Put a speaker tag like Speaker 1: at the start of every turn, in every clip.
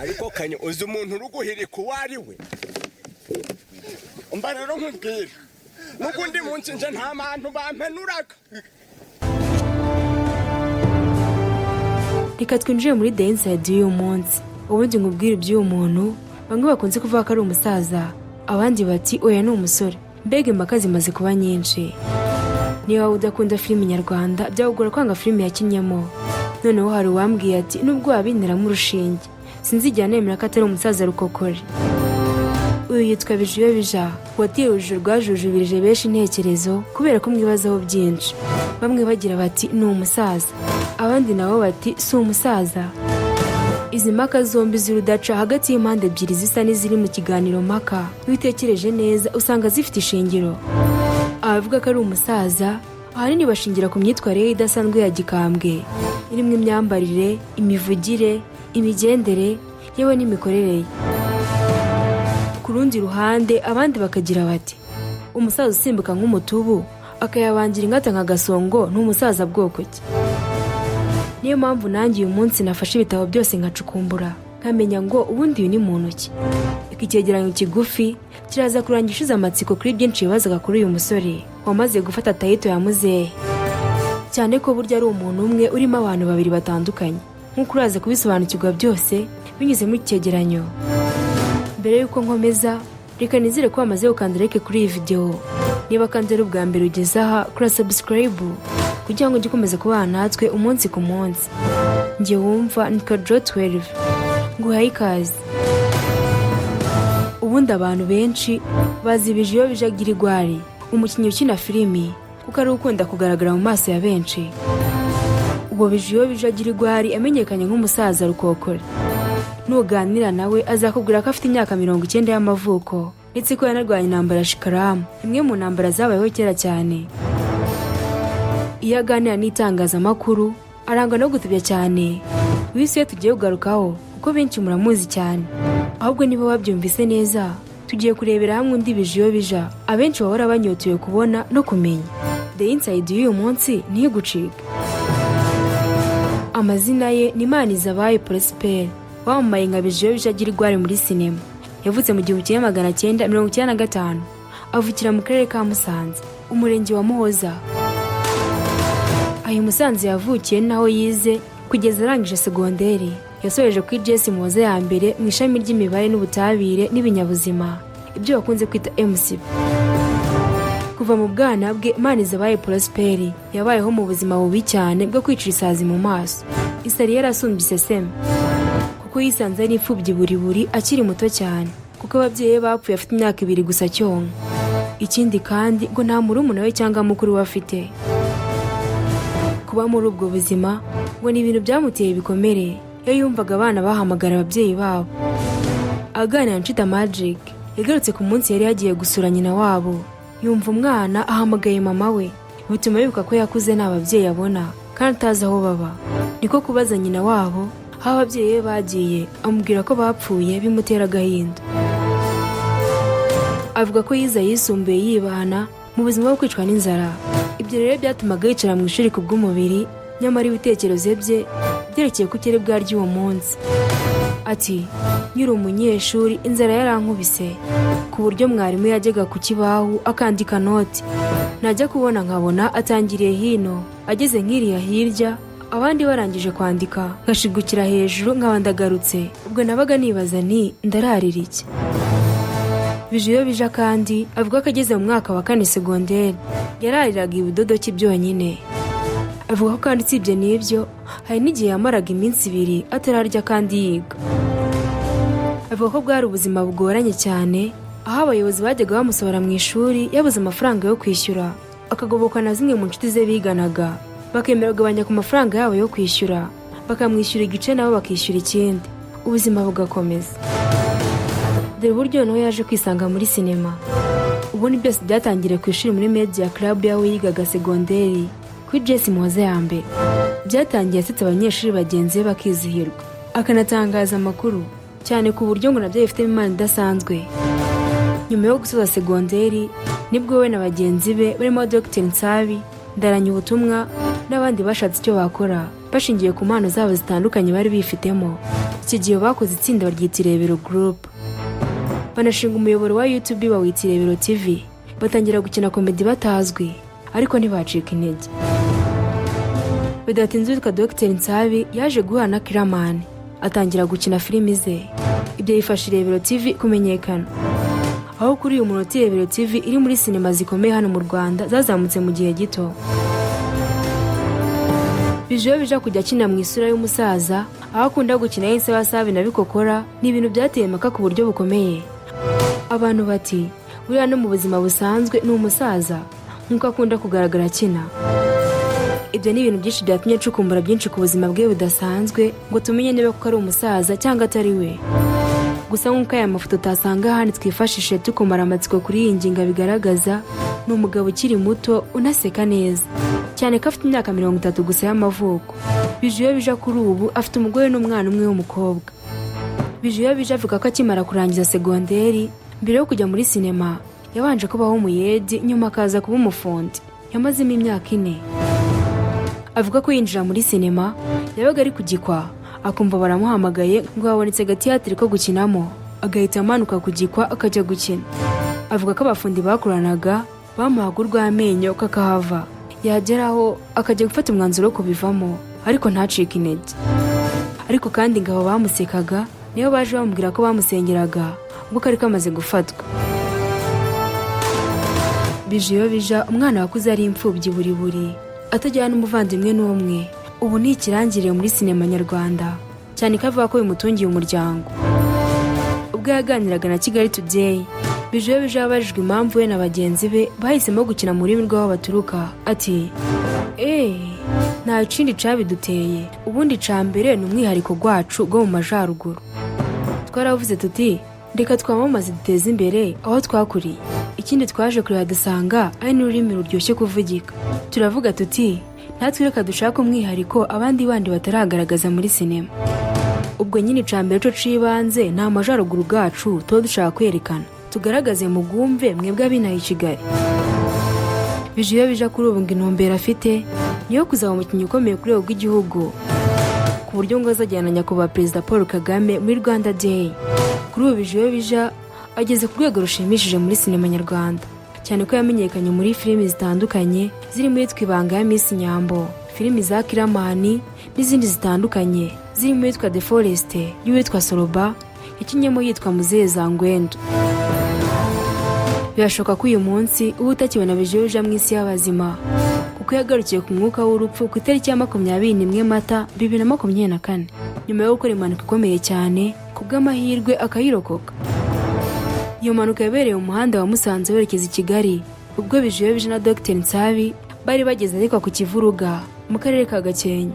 Speaker 1: ariko kanye uzi umuntu uruguhirika uwo ari we umva rero nkubwira n'ukundi munsi nje nta bantu bampenuraga.
Speaker 2: Reka twinjire muri The Inside y'uyu munsi. Ubundi nkubwire iby'uyu muntu bamwe bakunze kuvuga ko ari umusaza, abandi bati oya ni umusore. Mbega impaka zimaze kuba nyinshi. Niba udakunda filime nyarwanda byagugora kwanga filime yakinnyemo. Noneho hari uwambwiye ati nubwo wabinteramo urushinge sinzigera nemera ko atari umusaza rukokore. Uyu yitwa Bijiyobija, wateye urujijo rwajujubirije benshi intekerezo kubera ko mwibazaho byinshi. Bamwe bagira bati ni umusaza, abandi nabo bati si umusaza. Izi mpaka zombi zirudaca hagati y'impande ebyiri zisa n'iziri mu kiganiro mpaka. Witekereje neza usanga zifite ishingiro. Abavuga ko ari umusaza ahanini bashingira ku myitwarire ye idasanzwe ya gikambwe, irimo imyambarire, imivugire, imigendere, yewe n'imikorere ye. Ku rundi ruhande abandi bakagira bati umusaza usimbuka nk'umutubu akayabangira ingata nka gasongo n'umusaza bwoko ki. Niyo mpamvu nanjye uyu munsi nafashe ibitabo byose nkacukumbura nkamenya ngo ubundi uyu ni muntu ki. Iki cyegeranyo kigufi kiraza kurangishiza amatsiko kuri byinshi bibazaga kuri uyu musore wamaze gufata tayito ya muzehe, cyane ko burya ari umuntu umwe urimo abantu babiri batandukanye. Nk'uko uraza kubisobanukirwa byose binyuze muri cyegeranyo. Mbere yuko nkomeza reka nizere ko wamaze gukanda like kuri iyi video. Niba kandi ari ubwa mbere ugeze aha kora subscribe kugira ngo ujye ukomeza kubana natwe umunsi ku munsi. Njye wumva nitwa Draw 12 nguhaye ikaze. Ubundi abantu benshi bazi Bijiyobija Girigwari, umukinnyi ukina filimi kuko ari ukunda kugaragara mu maso ya benshi. Ubwo Bijiyobija Girigwari amenyekanye nk'umusaza rukokore. Nuganira nawe azakubwira ko afite imyaka 90 y'amavuko ndetse ko yanarwanye intambara Shikaramu, imwe mu ntambara zabayeho kera cyane. Iyo aganira n'itangazamakuru arangwa no gutebya cyane. Wese tugiye kugarukaho kuko benshi muramuzi cyane. Ahubwo niba wabyumvise neza tugiye kurebera hamwe undi Bijiyobija abenshi bahora banyotoye kubona no kumenya. The Inside y'uyu munsi ntigucike. Amazina ye ni Manizabaye Prosper, wamamaye nka Bijiyobija Girigwari muri sinema. Yavutse mu 1995, avukira mu karere ka Musanze, umurenge wa Muhoza. Ayo Musanze yavukiye naho yize kugeza arangije segonderi. Yasoreje kuri JS Muhoza ya mbere mu ishami ry'imibare n'ubutabire n'ibinyabuzima, ibyo bakunze kwita MC. Kuva mu bwana bwe Manizabaye Prosper yabayeho mu buzima bubi cyane bwo kwicira isazi mu maso. Isari yarasumbye iseseme kuko yisanze ari imfubyi buri akiri muto cyane kuko ababyeyi bapfuye afite imyaka 2 gusa cyonka. Ikindi kandi ngo nta murumuna we cyangwa mukuru we afite. Kuba muri ubwo buzima ngo ni ibintu byamuteye bikomere. Iyo yumvaga abana bahamagara ababyeyi babo. Aganira na Magic yagarutse ku munsi yari yagiye gusura nyina wabo. Yumva umwana ahamagaye mama we, bituma bibuka ko yakuze nta babyeyi abona kandi atazi aho baba. Niko kubaza nyina wabo aho ababyeyi be bagiye, amubwira ko bapfuye bimutera agahinda. Avuga ko yiza yisumbuye yibana mu buzima bwo kwicwa n'inzara. Ibyo rero byatumaga yicara mu ishuri ku bw'umubiri, nyamara ibitekerezo bye byerekeye ku kere bwa ry'uwo munsi. Ati nyiri umunyeshuri inzara yarankubise ku buryo mwarimu yajyaga ku kibaho akandika noti. Najya kubona nkabona atangiriye hino, ageze nk'iriya hirya abandi barangije kwandika ngashigukira hejuru nk'abandagarutse. Ubwo nabaga nibaza nti ndararira iki. Bijiyobija kandi avuga ko ageze mu mwaka wa 4 segonderi yarariraga ibidodoki byonyine. Avuga ko kandi usibye n'ibyo hari n'igihe yamaraga iminsi 2 atararya kandi yiga. Avuga ko bwari ubuzima bugoranye cyane, aho abayobozi bajyaga bamusohora mu ishuri yabuze amafaranga yo kwishyura, akagoboka na zimwe mu nshuti ze biganaga, bakemera kugabanya ku mafaranga yabo yo kwishyura, bakamwishyura igice nabo bakishyura ikindi, ubuzima bugakomeza. Dore uburyo nawe yaje kwisanga muri sinema. Ubundi byose byatangiriye ku ishuri muri Media Club yaho yigaga segonderi kuri JS Muhoza ya mbere. Byatangiye asetse abanyeshuri bagenzi be bakizihirwa, akanatangaza amakuru cyane ku buryo ngo nabyo bifite imana idasanzwe. Nyuma yo gusoza segonderi nibwo we na bagenzi be barimo Dr. Nsabi ndaranya ubutumwa n'abandi bashatse icyo bakora bashingiye ku mpano zabo zitandukanye bari bifitemo. Iki gihe bakoze itsinda baryita Irebero Group, banashinga umuyoboro wa YouTube bawita Irebero TV, batangira gukina komedi batazwi ariko ntibacika intege. Bidatinze witwa Dr Nsabi yaje guhura na Kiramani atangira gukina filimi ze. Ibyo bifasha Irebero TV kumenyekana, aho kuri uyu munota Irebero TV iri muri sinema zikomeye hano mu Rwanda zazamutse mu gihe gito. Bijiyobija kujya akina mu isura y'umusaza, aho akunda gukina y'insabasabi na bikokora, ni ibintu byateye impaka ku buryo bukomeye. Abantu bati buriya no mu buzima busanzwe ni umusaza nk'uko akunda kugaragara akina. Ibyo ni ibintu byinshi byatumye cukumbura byinshi ku buzima bwe budasanzwe ngo tumenye niba kuko ari umusaza cyangwa atari we. Gusa nk'uko aya mafoto utasanga hano twifashishe tukumara amatsiko kuri iyi ngingo bigaragaza, ni umugabo ukiri muto unaseka neza cyane ko afite imyaka 30 gusa y'amavuko. Bijiyobija kuri ubu afite umugore n'umwana umwe w'umukobwa. Bijiyobija avuga ko akimara kurangiza segonderi, mbere yo kujya muri sinema yabanje kubaho umuyedi, nyuma akaza kuba umufundi. Yamazemo imyaka 4. Avuga ko yinjira muri sinema yabaga ari kugikwa, akumva baramuhamagaye ngo habonetse gatiyatiri ko gukinamo, agahita amanuka kugikwa akajya gukina. Avuga ko abafundi bakoranaga bamuhaga urw'amenyo kakahava, yageraho akajya gufata umwanzuro wo kubivamo ariko ntacike intege. Ariko kandi ngabo bamusekaga niyo baje bamubwira ko bamusengeraga ngo kari kamaze gufatwa. Bijiyobija umwana wakuze ari imfubyi buri atajyana n'umuvandimwe n'umwe, ubu ni ikirangirire muri sinema nyarwanda cyane ko avuga ko bimutungiye umuryango. Ubwo yaganiraga na Kigali Today, Bijiyobija yabajijwe impamvu we na bagenzi be bahisemo gukina mu rurimi rw'aho baturuka. Ati nta kindi cabiduteye, ubundi ca mbere ni umwihariko gwacu go mu majaruguru. Twaravuze tuti reka twamamaze duteze imbere aho twakuriye, ikindi twaje kureba dusanga ari n'ururimi ruryoshye kuvugika. Turavuga tuti natwe reka dushaka umwihariko abandi bandi bataragaragaza muri sinema. Ubwo nyine ca mbere cyo cibanze nta majaruguru gacu tuba dushaka kwerekana, tugaragaze mu bwumve mwebwe abinaye i Kigali. Bijiyobija kuri ubu ngo intumbero afite niyo kuzaba umukinnyi ukomeye kuri rwego rw'igihugu, ku buryo ngo azajyana nyakubahwa Perezida Paul Kagame muri Rwanda Day. Kuri ubu Bijiyobija ageze ku rwego rushimishije muri sinema nyarwanda cyane ko yamenyekanye muri filimi zitandukanye zirimo yitwa Ibanga ya Miss Nyambo, filimi za Kiramani n'izindi zitandukanye zirimo yitwa The Forest, y'uwitwa Soroba, ikinyemo yitwa Muzeye za Ngwendo. Birashoboka ko uyu munsi uba utakibona Bijiyobija mu isi y'abazima kuko yagarukiye ku mwuka w'urupfu ku itariki ya 21 Mata 2024 nyuma yo gukora impanuka ikomeye cyane, ku bw'amahirwe akayirokoka. Iyo mpanuka yabereye mu muhanda wa Musanze werekeza i Kigali, ubwo Bijiyobija na Dr Nsabi bari bageze ariko ku Kivuruga mu karere ka Gakenke.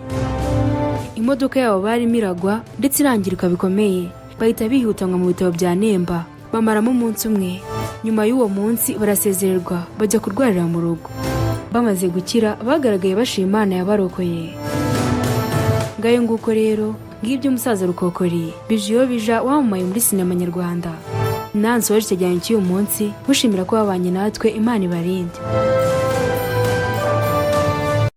Speaker 2: Imodoka yabo bari miragwa ndetse irangirika bikomeye, bahita bihutanwa mu bitaro bya Nemba, bamaramo umunsi umwe. Nyuma y'uwo munsi barasezererwa bajya kurwarira mu rugo. Bamaze gukira bagaragaye bashima Imana yabarokoye. Ngayo nguko rero ngibyo umusaza rukokori Bijiyobija wamamaye muri sinema nyarwanda. Nansoje icyegeranyo cy'uyu munsi mushimira ko babanye natwe, Imana ibarinde.